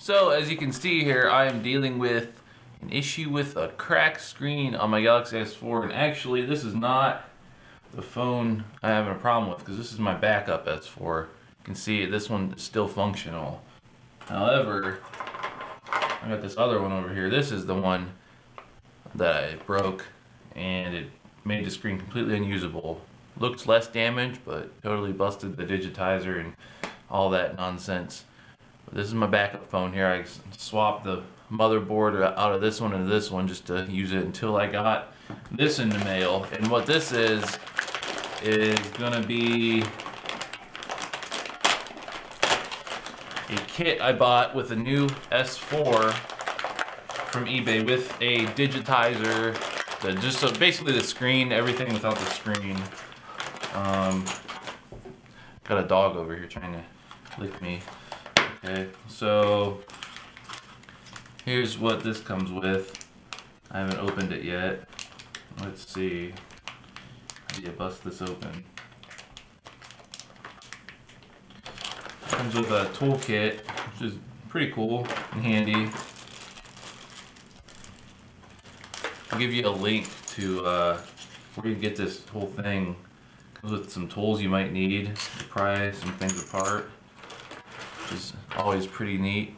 So as you can see here, I am dealing with an issue with a cracked screen on my Galaxy S4, and actually this is not the phone I'm having a problem with, because this is my backup S4. You can see this one is still functional. However, I got this other one over here. This is the one that I broke, and it made the screen completely unusable. Looks less damaged, but totally busted the digitizer and all that nonsense. This is my backup phone here. I swapped the motherboard out of this one into this one just to use it until I got this in the mail. And what this is gonna be a kit I bought with a new S4 from eBay with a digitizer, so basically the screen, everything without the screen. Got a dog over here trying to lick me. Okay, so here's what this comes with. I haven't opened it yet. Let's see. How do you bust this open? It comes with a toolkit, which is pretty cool and handy. I'll give you a link to where you can get this whole thing. It comes with some tools you might need to pry some things apart, which is always pretty neat.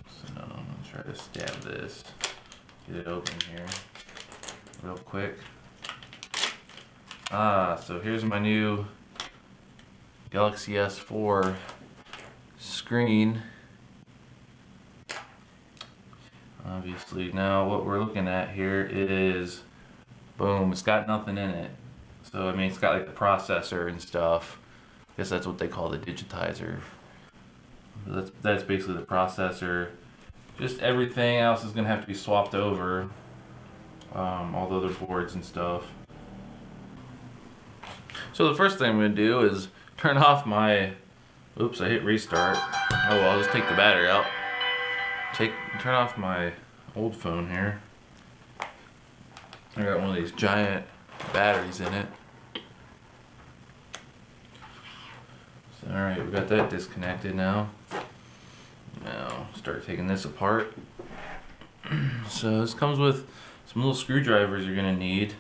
So I'm gonna try to stab this, get it open here real quick. So here's my new Galaxy S4 screen. Obviously, now what we're looking at here is, boom, it's got nothing in it. So I mean, it's got like the processor and stuff. I guess that's what they call the digitizer. That's basically the processor. Just everything else is gonna have to be swapped over. All the other boards and stuff. So the first thing I'm gonna do is turn off my, oops, I hit restart. Oh well, I'll just take the battery out. Turn off my old phone here. I got one of these giant batteries in it. So, alright, we got that disconnected now. Now, start taking this apart. So this comes with some little screwdrivers you're gonna need.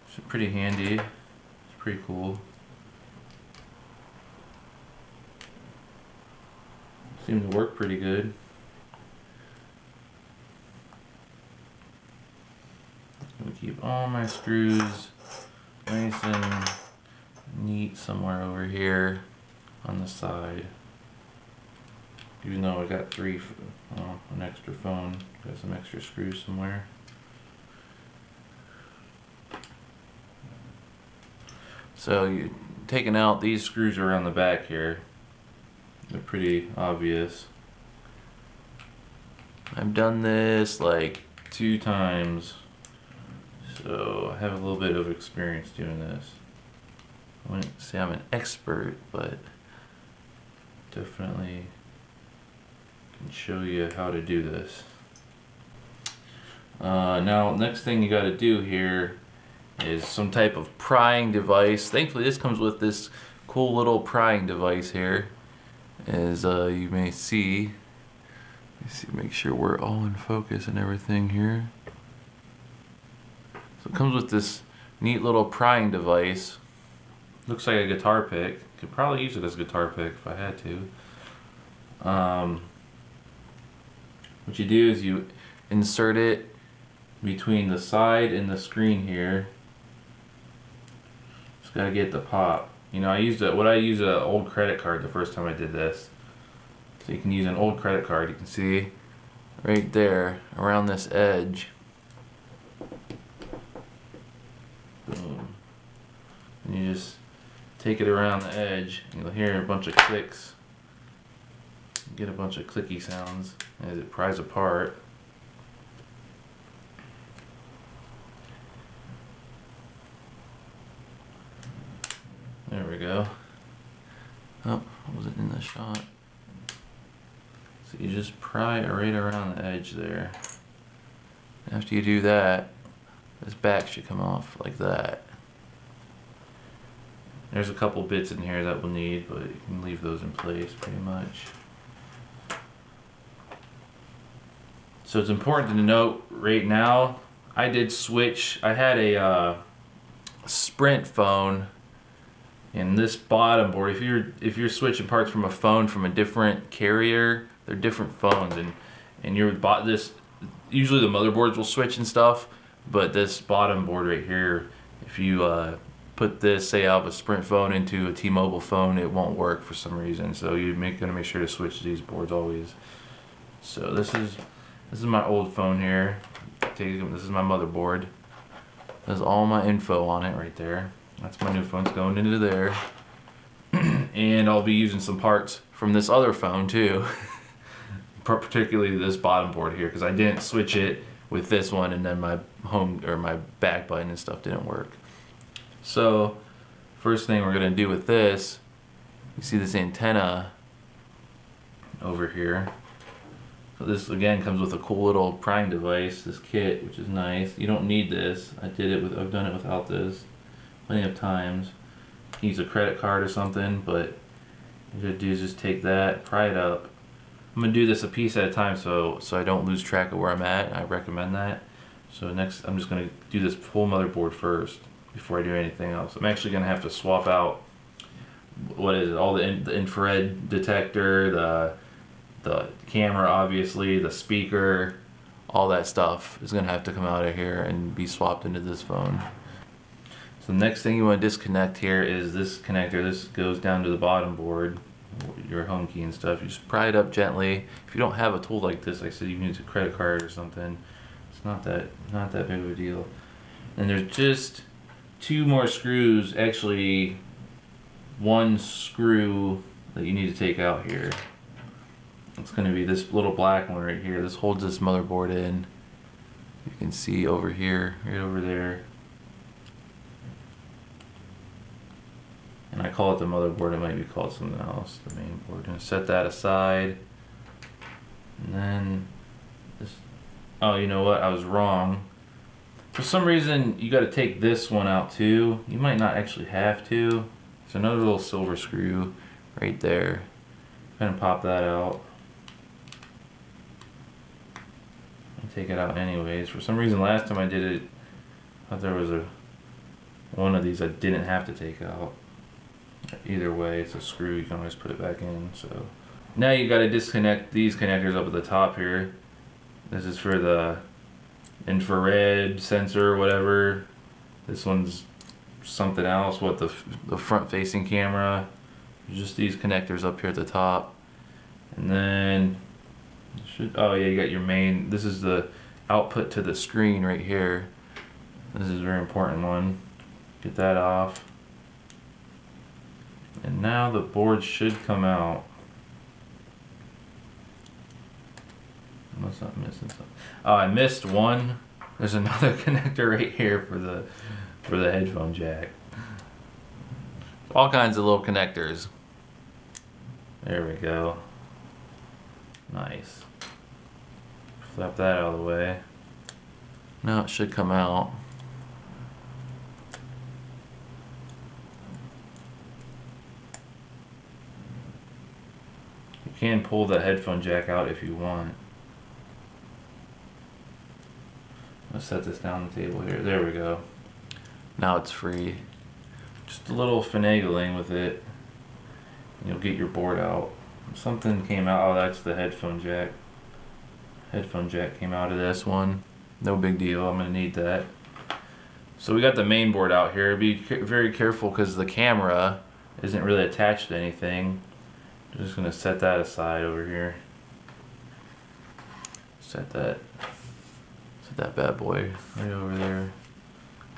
It's pretty handy. It's pretty cool. Seem to work pretty good. I'm gonna keep all my screws nice and neat somewhere over here on the side. Even though I got an extra phone, got some extra screws somewhere. So you're taking out these screws around the back here. They're pretty obvious. I've done this like 2 times, so I have a little bit of experience doing this. I wouldn't say I'm an expert, but definitely can show you how to do this. Now, next thing you got to do here is some type of prying device. Thankfully, this comes with this cool little prying device here. As you may see, make sure we're all in focus and everything here. So it comes with this neat little prying device. Looks like a guitar pick. Could probably use it as a guitar pick if I had to. What you do is you insert it between the side and the screen here. Just gotta get the pop. You know, I used an old credit card the first time I did this. So you can use an old credit card. You can see right there around this edge. Boom. And you just take it around the edge. You'll hear a bunch of clicks. Get a bunch of clicky sounds as it pries apart. There we go. Oh, wasn't in the shot. So you just pry it right around the edge there. After you do that, this back should come off like that. There's a couple bits in here that we'll need, but you can leave those in place pretty much. So it's important to note right now, I did switch. I had a Sprint phone, and this bottom board, if you're switching parts from a phone from a different carrier, they're different phones, and you're bought this. Usually the motherboards will switch and stuff, but this bottom board right here, if you put this, say I have a Sprint phone into a T-Mobile phone, it won't work for some reason. So you're gonna make sure to switch these boards always. So this is my old phone here. This is my motherboard. There's all my info on it right there. That's my new phone's going into there. And I'll be using some parts from this other phone too. Particularly this bottom board here, because I didn't switch it with this one, and then my home or my back button and stuff didn't work. So first thing we're gonna do with this, you see this antenna over here. So this again comes with a cool little prying device, this kit, which is nice. You don't need this. I've done it without this plenty of times. You can use a credit card or something, but what you gotta do is just take that, pry it up. I'm gonna do this a piece at a time so I don't lose track of where I'm at. I recommend that. So next I'm just gonna do this full motherboard first before I do anything else. I'm actually gonna have to swap out all the infrared detector, the camera, obviously, the speaker, all that stuff is gonna have to come out of here and be swapped into this phone. So the next thing you want to disconnect here is this connector. This goes down to the bottom board, your home key and stuff. You just pry it up gently. If you don't have a tool like this, like I said, you can use a credit card or something. It's not that big of a deal. And there's just two more screws, actually one screw that you need to take out here. It's going to be this little black one right here. This holds this motherboard in. You can see over here, right over there. And I call it the motherboard, it might be called something else, the main board. I'm going to set that aside. And then this, oh, you know what, I was wrong. For some reason, you got to take this one out too. You might not actually have to. There's another little silver screw right there. Kind of pop that out. Take it out anyways. For some reason last time I did it, I thought there was one of these I didn't have to take out. Either way, it's a screw, you can always put it back in. So now you got to disconnect these connectors up at the top here. This is for the infrared sensor or whatever. This one's something else, what the front facing camera. Just these connectors up here at the top. And then oh yeah, you got your main, this is the output to the screen right here. This is a very important one. Get that off. And now the board should come out. Unless I'm missing something. Oh, I missed one. There's another connector right here for the headphone jack. All kinds of little connectors. There we go. Nice. Flap that out of the way. Now it should come out. You can pull the headphone jack out if you want. Let's set this down the table here. There we go. Now it's free. Just a little finagling with it. You'll get your board out. Something came out. Oh, that's the headphone jack. Headphone jack came out of this one. No big deal. I'm gonna need that. So we got the main board out here. Be very careful because the camera isn't really attached to anything. I'm just gonna set that aside over here. Set that bad boy right over there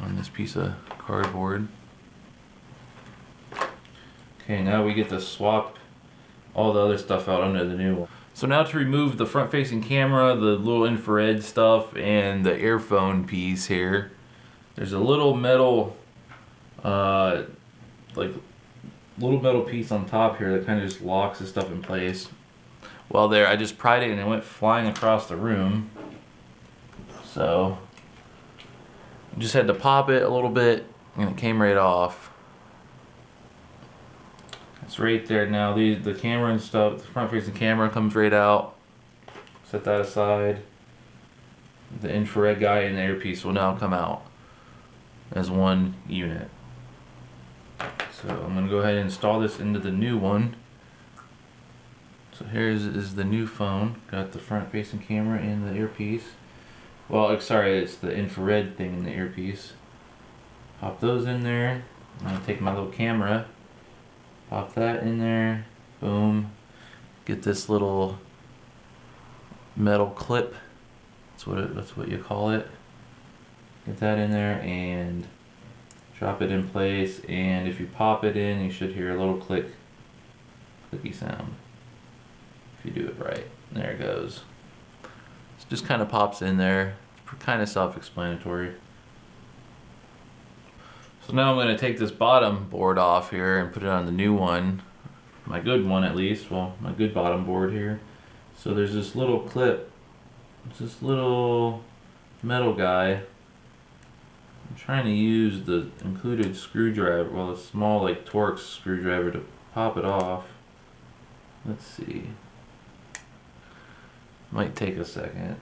on this piece of cardboard. Okay, now we get to swap all the other stuff out under the new one. So now to remove the front facing camera, the little infrared stuff, and the earphone piece here, there's a little metal little metal piece on top here that kind of just locks this stuff in place. Well, there, I just pried it and it went flying across the room. So just had to pop it a little bit and it came right off. It's right there now. The camera and stuff, the front facing camera comes right out. Set that aside. The infrared guy and the earpiece will now come out as one unit. So I'm going to go ahead and install this into the new one. So here is the new phone. Got the front facing camera and the earpiece. Well, sorry, it's the infrared thing in the earpiece. Pop those in there. I'm going to take my little camera, pop that in there, boom. Get this little metal clip. That's what you call it. Get that in there and drop it in place, and if you pop it in, you should hear a little clicky sound. If you do it right. There it goes. It just kind of pops in there. It's kind of self-explanatory. So now I'm going to take this bottom board off here and put it on the new one. My good one at least. Well, my good bottom board here. So there's this little clip. It's this little metal guy. I'm trying to use the included screwdriver, well, a small like Torx screwdriver to pop it off. Let's see. Might take a second.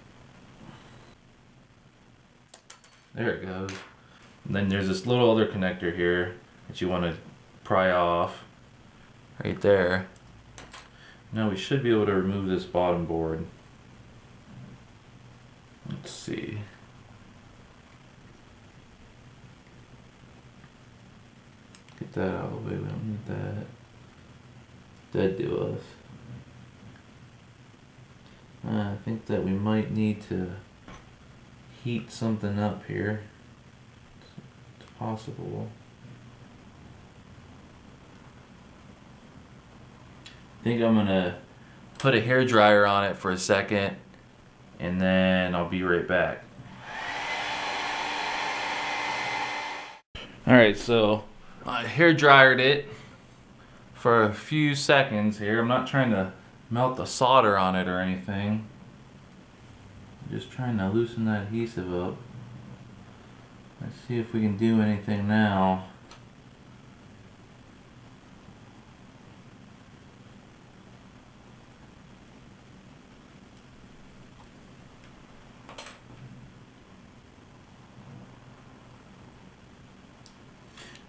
There it goes. And then there's this little other connector here that you want to pry off. Right there. Now we should be able to remove this bottom board. Let's see. Get that out of the way, we don't need that. Dead to us. I think that we might need to heat something up here. It's possible. I think I'm gonna put a hair dryer on it for a second, and then I'll be right back. Alright, so I hair dryered it for a few seconds here. I'm not trying to melt the solder on it or anything. I'm just trying to loosen that adhesive up. Let's see if we can do anything now.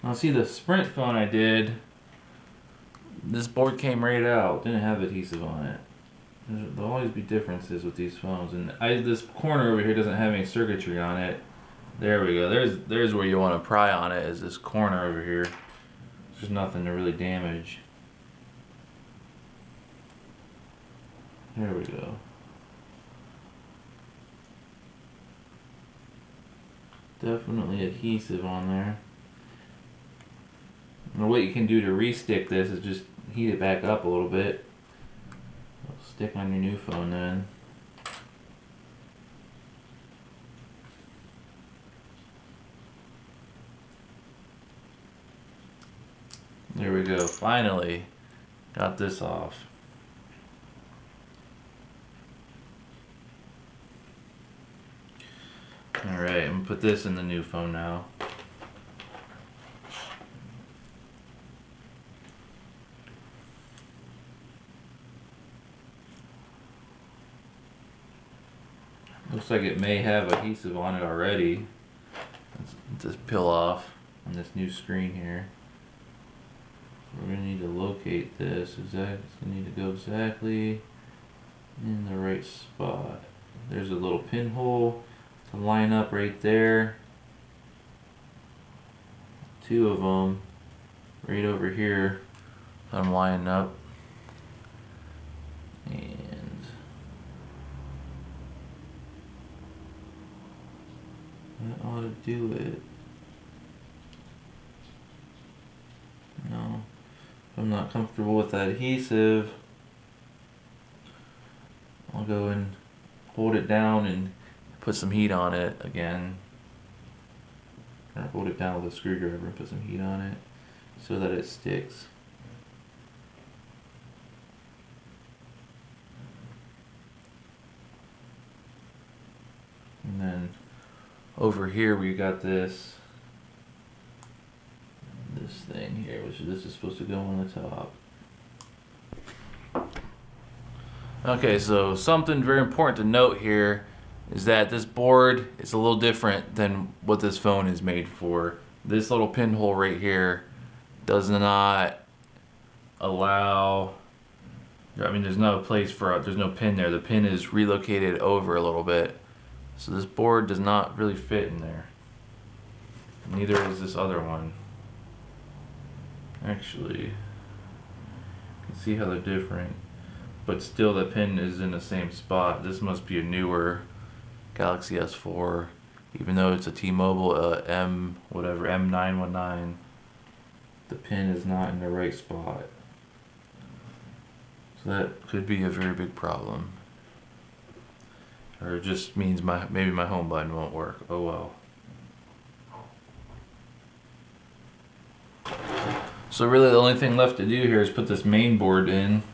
Now see, the Sprint phone I did, this board came right out, didn't have adhesive on it. There'll always be differences with these phones, and this corner over here doesn't have any circuitry on it. There we go, there's where you want to pry on it, is this corner over here. There's nothing to really damage. There we go. Definitely adhesive on there. And what you can do to re-stick this is just heat it back up a little bit. It'll stick on your new phone then. There we go, finally got this off. Alright, I'm gonna put this in the new phone now. Looks like it may have adhesive on it already. Let's just peel off on this new screen here. We're going to need to locate this. It's going to need to go exactly in the right spot. There's a little pinhole to line up right there. Two of them right over here. I'm lining up. And that ought to do it. No, if I'm not comfortable with that adhesive, I'll go and hold it down and put some heat on it again. Or hold it down with a screwdriver and put some heat on it so that it sticks. And then over here we got this thing here, which this is supposed to go on the top. Okay, so something very important to note here is that this board is a little different than what this phone is made for. This little pinhole right here does not allow, I mean, there's no place for, there's no pin there. The pin is relocated over a little bit. So this board does not really fit in there. Neither is this other one. Actually, you can see how they're different. But still the pin is in the same spot. This must be a newer Galaxy S4, even though it's a T-Mobile M919. The pin is not in the right spot. So that could be a very big problem. Or it just means maybe my home button won't work. Oh well. So really the only thing left to do here is put this main board in.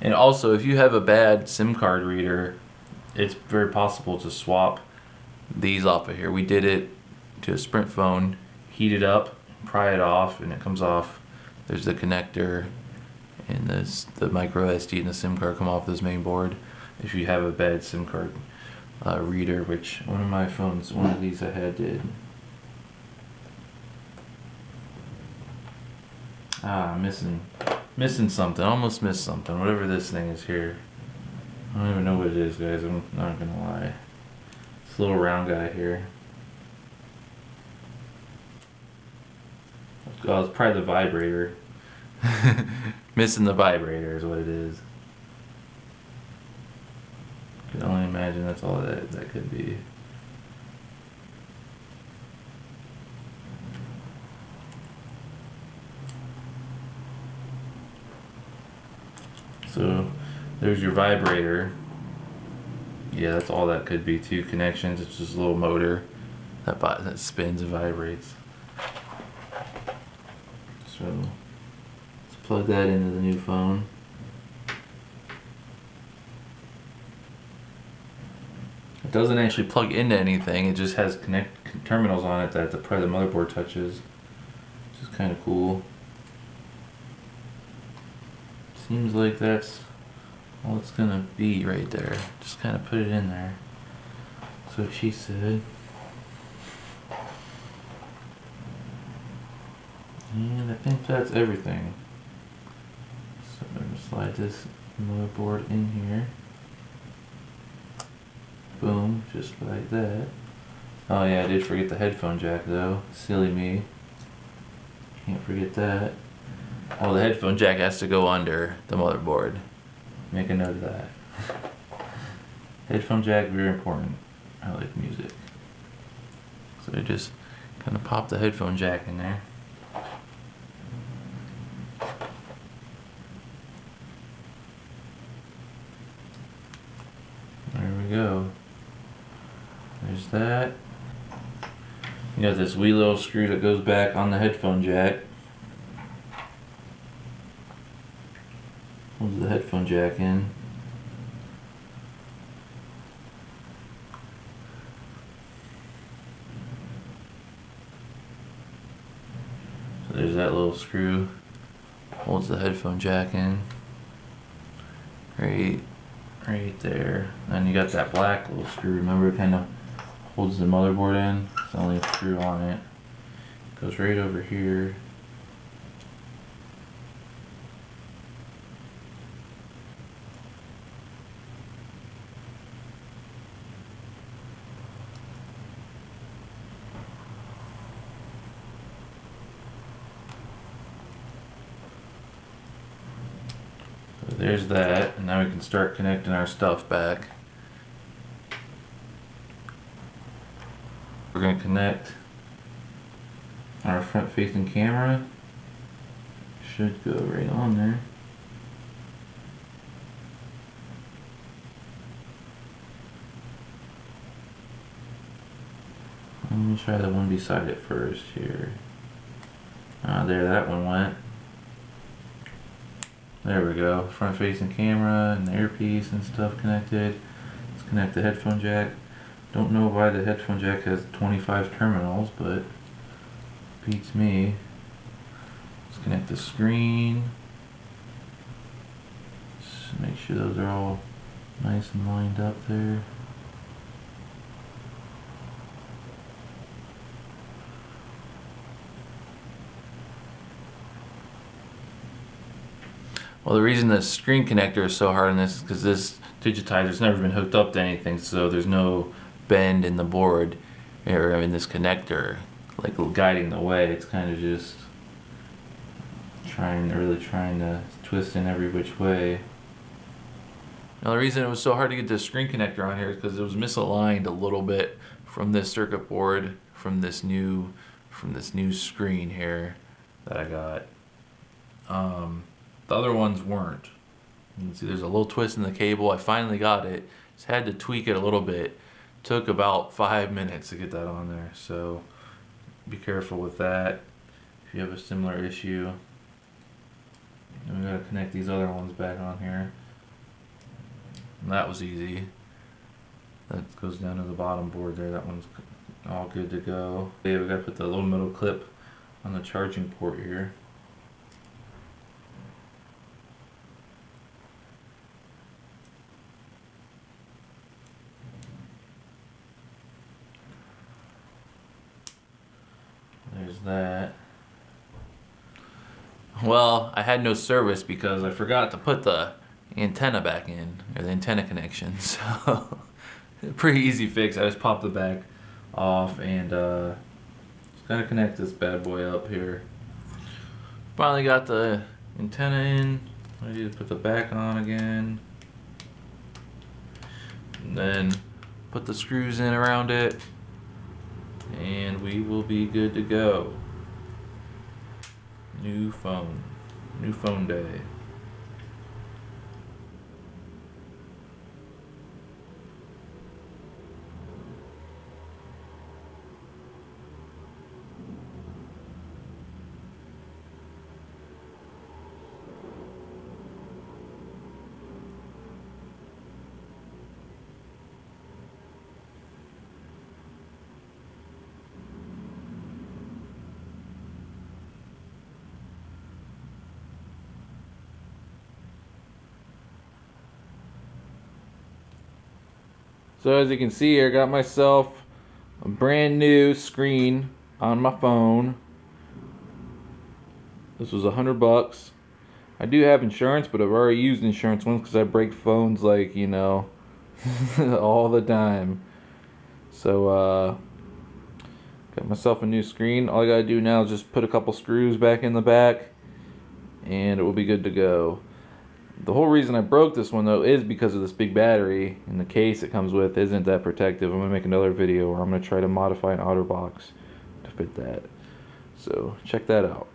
And also, if you have a bad SIM card reader, it's very possible to swap these off of here. We did it to a Sprint phone, heat it up, pry it off, and it comes off. There's the connector, and the micro SD and the SIM card come off this main board. If you have a bad SIM card reader, which one of my phones, one of these I had did. Missing something. Almost missed something. Whatever this thing is here. I don't even know what it is, guys. I'm not gonna lie. This little round guy here. Oh, it's probably the vibrator. Missing the vibrator is what it is. I can only imagine that's all that could be. So there's your vibrator. Yeah, that's all that could be. Two connections. It's just a little motor that spins and vibrates. So let's plug that into the new phone. It doesn't actually plug into anything. It just has terminals on it that the motherboard touches, which is kind of cool. Seems like that's all it's gonna be right there. Just kind of put it in there. That's what she said. And I think that's everything. So I'm gonna slide this motherboard in here. Boom, just like that. Oh yeah, I did forget the headphone jack though. Silly me. Can't forget that. Oh, the headphone jack has to go under the motherboard. Make a note of that. Headphone jack, very important. I like music. So I just kind of pop the headphone jack in there. There we go. There's that. You got this wee little screw that goes back on the headphone jack. Holds the headphone jack in. So there's that little screw. Holds the headphone jack in. Right there. And you got that black little screw. Remember, it kind of holds the motherboard in. It's only a screw on it. Goes right over here. There's that, and now we can start connecting our stuff back. We're going to connect our front facing camera. Should go right on there. Let me try the one beside it first here. There, that one went. There we go, front facing camera and the earpiece and stuff connected. Let's connect the headphone jack. Don't know why the headphone jack has 25 terminals, but beats me. Let's connect the screen. Just make sure those are all nice and lined up there. Well, the reason the screen connector is so hard on this is because this digitizer's never been hooked up to anything, so there's no bend in the board or in this connector like guiding the way. It's kind of just really trying to twist in every which way. Now the reason it was so hard to get this screen connector on here is because it was misaligned a little bit from this circuit board from this new screen here that I got. The other ones weren't. You can see there's a little twist in the cable. I finally got it. Just had to tweak it a little bit. Took about 5 minutes to get that on there. So be careful with that if you have a similar issue. And we gotta connect these other ones back on here. And that was easy. That goes down to the bottom board there. That one's all good to go. Okay, we gotta put the little metal clip on the charging port here. There's that. Well, I had no service because I forgot to put the antenna back in, or the antenna connection, so pretty easy fix. I just popped the back off and just gotta connect this bad boy up here. Finally got the antenna in. I need to put the back on again. And then put the screws in around it. And we will be good to go. New phone day. So as you can see here, I got myself a brand new screen on my phone. This was $100. I do have insurance, but I've already used insurance once because I break phones like, you know, all the time. So got myself a new screen. All I gotta do now is just put a couple screws back in the back and it will be good to go. The whole reason I broke this one though is because of this big battery, and the case it comes with isn't that protective. I'm going to make another video where I'm going to try to modify an OtterBox to fit that. So check that out.